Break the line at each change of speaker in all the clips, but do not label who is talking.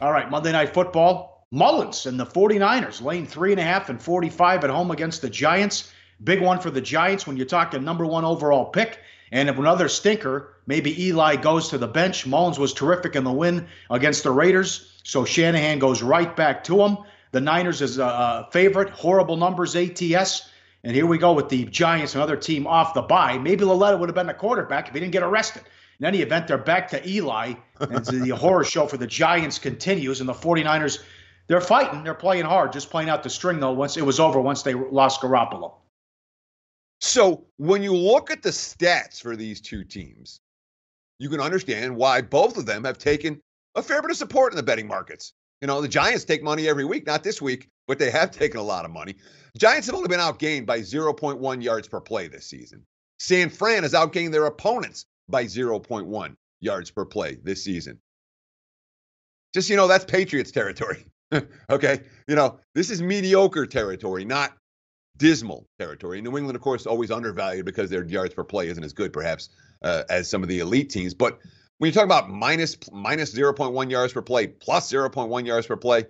All right, Monday Night Football. Mullins and the 49ers laying 3.5 and 45 at home against the Giants. Big one for the Giants when you're talking number one overall pick. And if another stinker, maybe Eli goes to the bench. Mullins was terrific in the win against the Raiders, so Shanahan goes right back to him. The Niners is a favorite, horrible numbers ATS. And here we go with the Giants, another team off the bye. Maybe Lalletta would have been the quarterback if he didn't get arrested. In any event, they're back to Eli, and the horror show for the Giants continues, and the 49ers, they're fighting. They're playing hard, just playing out the string, though, once it was over, once they lost Garoppolo.
So when you look at the stats for these two teams, you can understand why both of them have taken a fair bit of support in the betting markets. You know, the Giants take money every week, not this week, but they have taken a lot of money. Giants have only been outgained by 0.1 yards per play this season. San Fran has outgained their opponents by 0.1 yards per play this season. Just, that's Patriots territory. Okay? This is mediocre territory, not dismal territory. New England, of course, always undervalued because their yards per play isn't as good, perhaps, as some of the elite teams. But when you talk about minus 0.1 yards per play, plus 0.1 yards per play,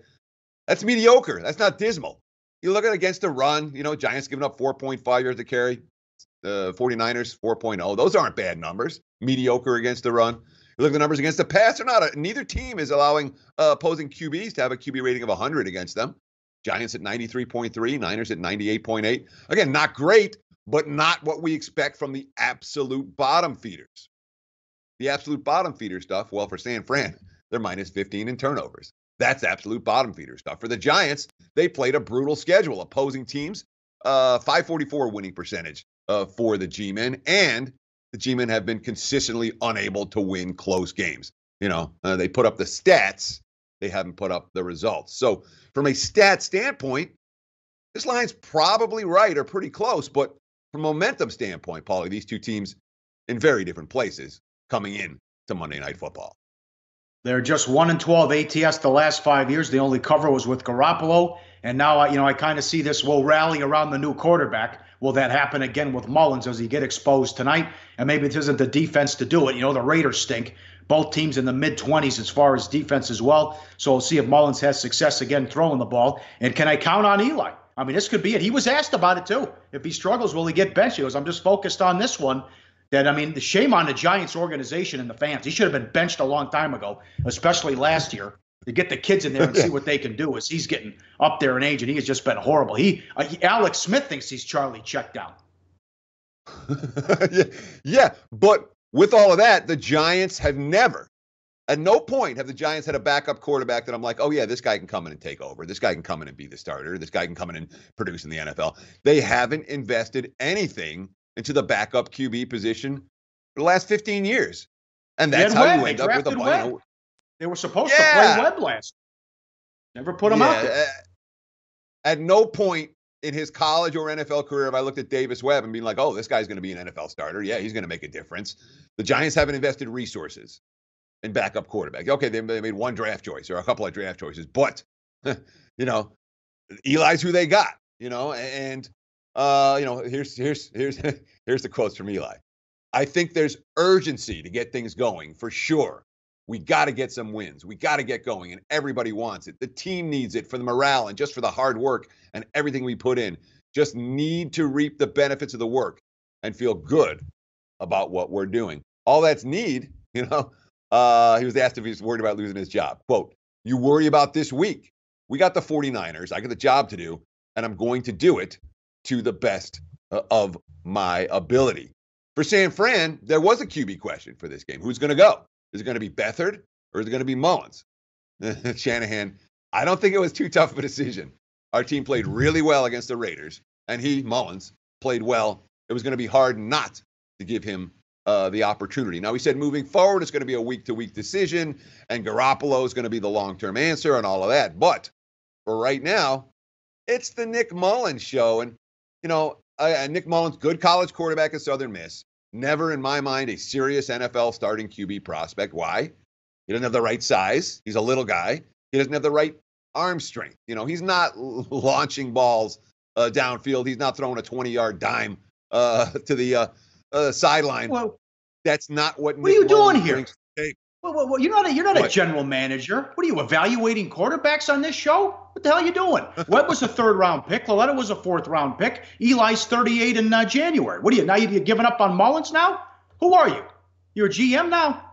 that's mediocre. That's not dismal. You look at it against the run, Giants giving up 4.5 yards to carry. 49ers 4.0. Those aren't bad numbers. Mediocre against the run. You look at the numbers against the pass or not. Neither team is allowing opposing QBs to have a QB rating of 100 against them. Giants at 93.3, Niners at 98.8. Again, not great, but not what we expect from the absolute bottom feeders. The absolute bottom feeder stuff, well, for San Fran, they're minus 15 in turnovers. That's absolute bottom feeder stuff. For the Giants, they played a brutal schedule. Opposing teams, 544 winning percentage for the G-Men, and the G-Men have been consistently unable to win close games. They put up the stats, they haven't put up the results. So from a stat standpoint, this line's probably right or pretty close, but from a momentum standpoint, Pauly, these two teams in very different places coming in to Monday Night Football.
They're just 1-12 ATS the last 5 years. The only cover was with Garoppolo. And now, I kind of see this will rally around the new quarterback. Will that happen again with Mullins? Does he get exposed tonight? And maybe it isn't the defense to do it. The Raiders stink. Both teams in the mid-20s as far as defense as well. So we'll see if Mullins has success again throwing the ball. And can I count on Eli? I mean, this could be it. He was asked about it, too. If he struggles, will he get benched? He goes, I'm just focused on this one. The shame on the Giants organization and the fans. He should have been benched a long time ago, especially last year, to get the kids in there and see what they can do as he's getting up there in age, and he has just been horrible. Alex Smith thinks he's Charlie checked down.
Yeah, but with all of that, the Giants have never, at no point have the Giants had a backup quarterback that I'm like, oh, yeah, this guy can come in and take over. This guy can come in and be the starter. This guy can come in and produce in the NFL. They haven't invested anything into the backup QB position for the last 15 years. And that's how you end up with a bunch.
They were supposed to play Webb last. Never put him out there.
At no point in his college or NFL career have I looked at Davis Webb and been like, oh, this guy's going to be an NFL starter. Yeah, he's going to make a difference. The Giants haven't invested resources in backup quarterback. Okay, they made one draft choice or a couple of draft choices, but, Eli's who they got, and here's the quotes from Eli. I think there's urgency to get things going for sure. We got to get some wins. We got to get going, and everybody wants it. The team needs it for the morale and just for the hard work and everything we put in. Just need to reap the benefits of the work and feel good about what we're doing. All that's need, he was asked if he's worried about losing his job. Quote, you worry about this week. We got the 49ers. I got the job to do, and I'm going to do it to the best of my ability. For San Fran, there was a QB question for this game. Who's going to go? Is it going to be Beathard or is it going to be Mullins? Shanahan, I don't think it was too tough of a decision. Our team played really well against the Raiders, and Mullins, played well. It was going to be hard not to give him the opportunity. Now, he said moving forward, it's going to be a week-to-week decision, and Garoppolo is going to be the long-term answer and all of that. But for right now, it's the Nick Mullins show. And, Nick Mullins, good college quarterback at Southern Miss. Never, in my mind, a serious NFL starting QB prospect. Why? He doesn't have the right size. He's a little guy. He doesn't have the right arm strength. He's not launching balls downfield. He's not throwing a 20-yard dime to the sideline.
Well,
that's not what
are you doing here? Well, you're not a general manager. What are you, evaluating quarterbacks on this show? What the hell are you doing? Webb was a 3rd-round pick. Loletta was a 4th-round pick. Eli's 38 in January. What are you, now you're giving up on Mullins now? Who are you? You're a GM now?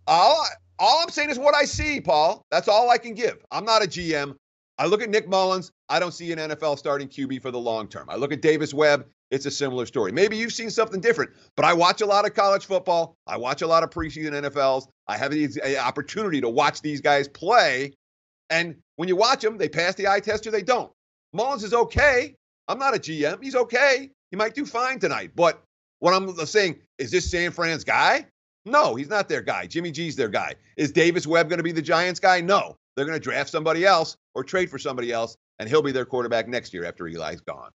All I'm saying is what I see, Paul. That's all I can give. I'm not a GM. I look at Nick Mullins. I don't see an NFL starting QB for the long term. I look at Davis Webb. It's a similar story. Maybe you've seen something different, but I watch a lot of college football. I watch a lot of preseason NFLs. I have the opportunity to watch these guys play. And when you watch them, they pass the eye test or they don't. Mullins is okay. I'm not a GM. He's okay. He might do fine tonight. But what I'm saying, is this San Fran's guy? No, he's not their guy. Jimmy G's their guy. Is Davis Webb going to be the Giants guy? No. They're going to draft somebody else or trade for somebody else, and he'll be their quarterback next year after Eli's gone.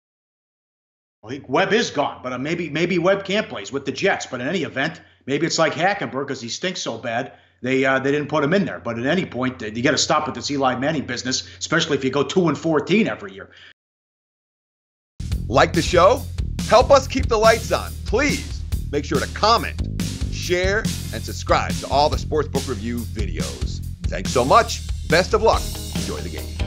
Well, Webb is gone, but maybe Webb can't play with the Jets. But in any event, maybe it's like Hackenberg because he stinks so bad they didn't put him in there. But at any point, you got to stop with this Eli Manning business, especially if you go 2-14 every year.
Like the show? Help us keep the lights on. Please make sure to comment, share, and subscribe to all the Sportsbook Review videos. Thanks so much. Best of luck. Enjoy the game.